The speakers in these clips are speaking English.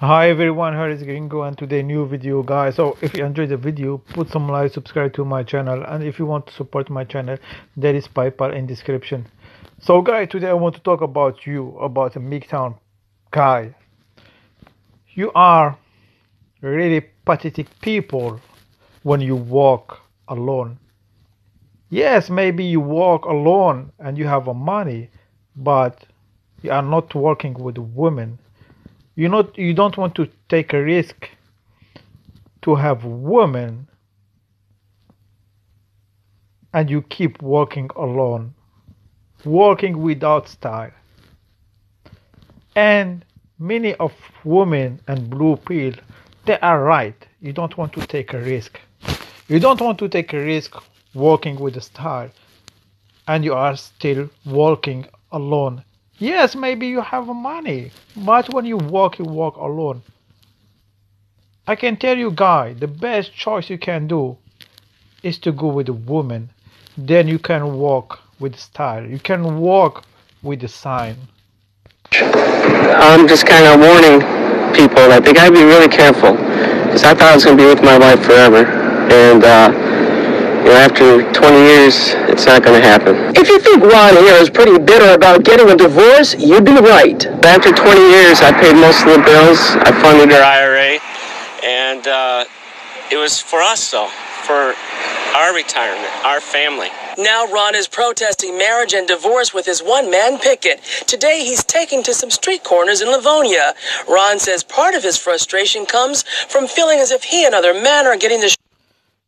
Hi everyone, here is Gringo and today new video guys. So if you enjoyed the video, put some like, subscribe to my channel, and if you want to support my channel, there is PayPal in description. So guys, today I want to talk about a mgtow guy. You are really pathetic people when you walk alone. Yes, maybe you walk alone and you have money, but you are not working with women. You don't want to take a risk to have women, and you keep walking alone, walking without style. And many of women and blue pill, they are right. You don't want to take a risk. You don't want to take a risk walking with a style, and you are still walking alone. Yes, maybe you have money, but when you walk alone. I can tell you, guy, the best choice you can do is to go with a woman. Then you can walk with style. You can walk with the sign. I'm just kind of warning people that they got to be really careful, because I thought I was going to be with my wife forever, and after 20 years, it's not going to happen. If you think Ron here is pretty bitter about getting a divorce, you'd be right. After 20 years, I paid most of the bills. I funded her IRA, and it was for us, though, for our retirement, our family. Now Ron is protesting marriage and divorce with his one-man picket. Today he's taking to some street corners in Livonia. Ron says part of his frustration comes from feeling as if he and other men are getting the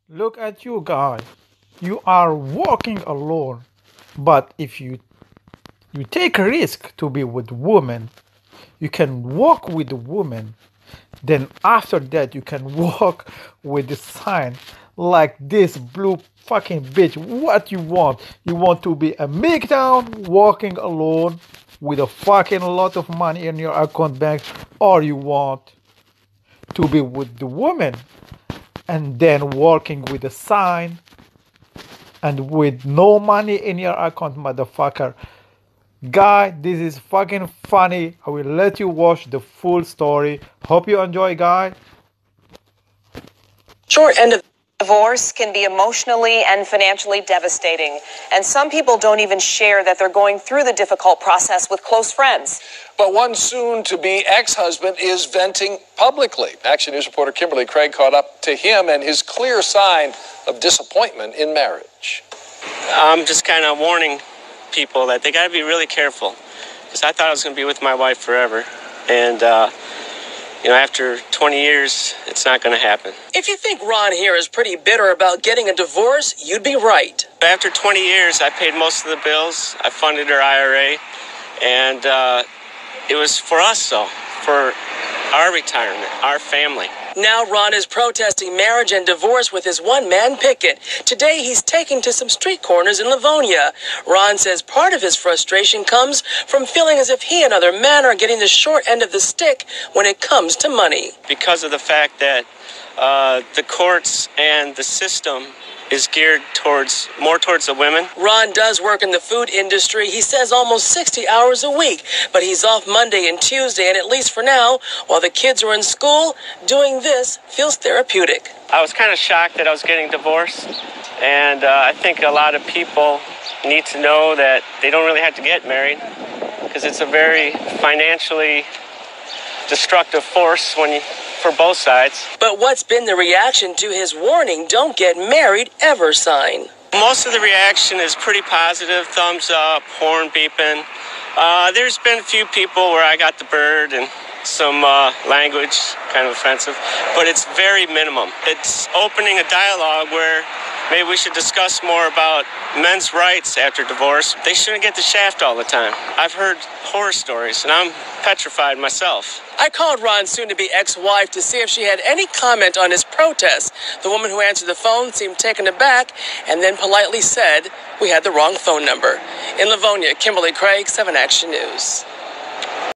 Look at you, guys. You are walking alone, but if you take a risk to be with women, you can walk with the woman. Then after that, you can walk with the sign like this blue fucking bitch. What you want? You want to be a mgtow walking alone with a fucking lot of money in your account bank, or you want to be with the woman and then working with a sign and with no money in your account, motherfucker. Guy, this is fucking funny. I will let you watch the full story. Hope you enjoy, guy. short end of Divorce can be emotionally and financially devastating, and some people don't even share that they're going through the difficult process with close friends. But one soon-to-be ex-husband is venting publicly. Action News reporter Kimberly Craig caught up to him and his clear sign of disappointment in marriage. I'm just kind of warning people that they got to be really careful, because I thought I was going to be with my wife forever, and after 20 years, it's not going to happen. If you think Ron here is pretty bitter about getting a divorce, you'd be right. After 20 years, I paid most of the bills. I funded her IRA, and it was for us, though, for our retirement, our family. Now Ron is protesting marriage and divorce with his one-man picket. Today he's taking to some street corners in Livonia. Ron says part of his frustration comes from feeling as if he and other men are getting the short end of the stick when it comes to money. Because of the fact that the courts and the system is geared more towards the women. Ron does work in the food industry. He says almost 60 hours a week, but he's off Monday and Tuesday, and at least for now, while the kids are in school, doing this feels therapeutic. I was kind of shocked that I was getting divorced, and I think a lot of people need to know that they don't really have to get married, because it's a very financially destructive force for both sides. But what's been the reaction to his warning, don't get married ever sign? Most of the reaction is pretty positive, thumbs up, horn beeping. There's been a few people where I got the bird and some language, kind of offensive, but it's very minimum. It's opening a dialogue where maybe we should discuss more about men's rights after divorce. They shouldn't get the shaft all the time. I've heard horror stories, and I'm petrified myself. I called Ron's soon-to-be ex-wife to see if she had any comment on his protest. The woman who answered the phone seemed taken aback and then politely said we had the wrong phone number. In Livonia, Kimberly Craig, 7 Action News.